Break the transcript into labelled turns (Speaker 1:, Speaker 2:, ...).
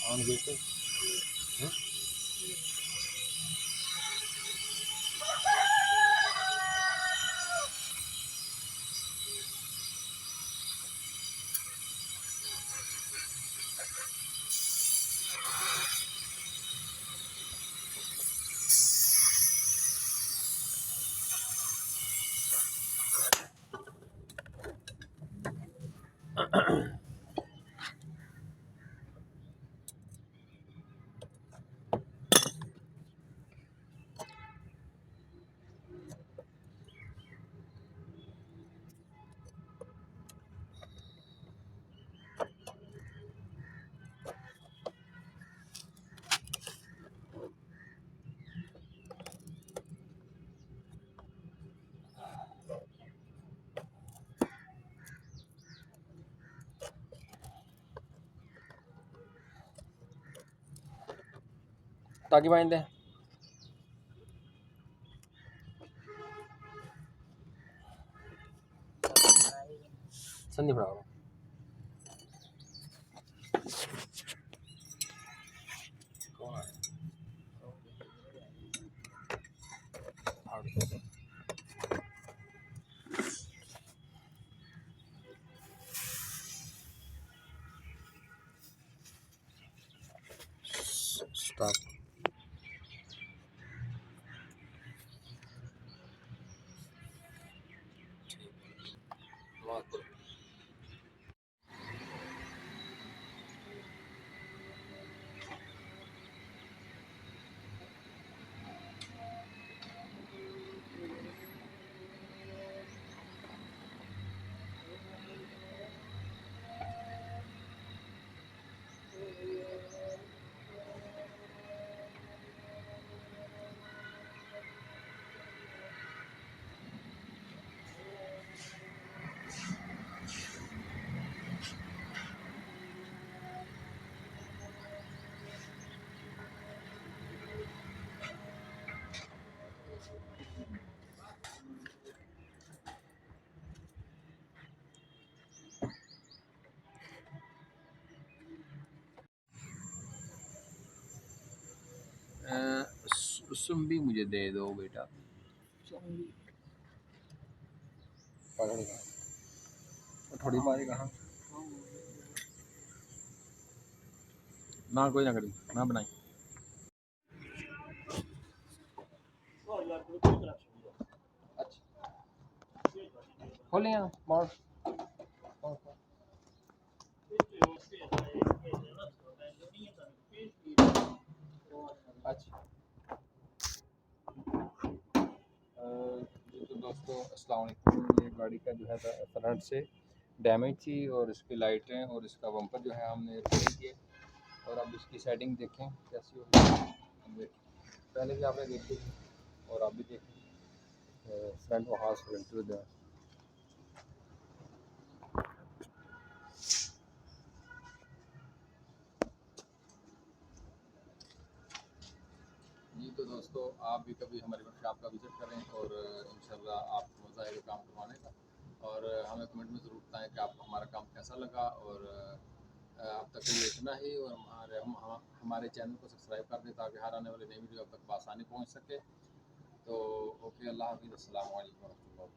Speaker 1: On करते हैं। ताकि बाइंदे संधि बढ़ाओ। स्टॉप। सुम्बी मुझे दे दो बेटा। थोड़ी बारी कहाँ ना कोई ना करी ना बनाई। खोले यहाँ मार। अच्छा तो दोस्तों अस्सलाम वालेकुम। ये गाड़ी का जो है फ्रंट से डैमेज थी और इसकी लाइटें और इसका बम्पर जो है हमने रिपेयर किए और अब इसकी सेटिंग देखें कैसी होगी। पहले भी आपने देखी थी और आप भी देखें फ्रंट वहाँ फ्रंट जो है। जी तो दोस्तों आप भी कभी हमारे वर्कशॉप का विज़िट करें और इंशाल्लाह आपको मज़ा आएगा काम करवाने का। और हमें कमेंट में ज़रूर बताएं कि आपको हमारा काम कैसा लगा। और अब तक ये इतना ही और हमारे चैनल को सब्सक्राइब कर दें ताकि हर आने वाली नई वीडियो आप तक बआसानी पहुँच सके। तो ओके, अल्लाह हाफ़िज़, अस्सलाम वालेकुम वरहमतुल्लाह।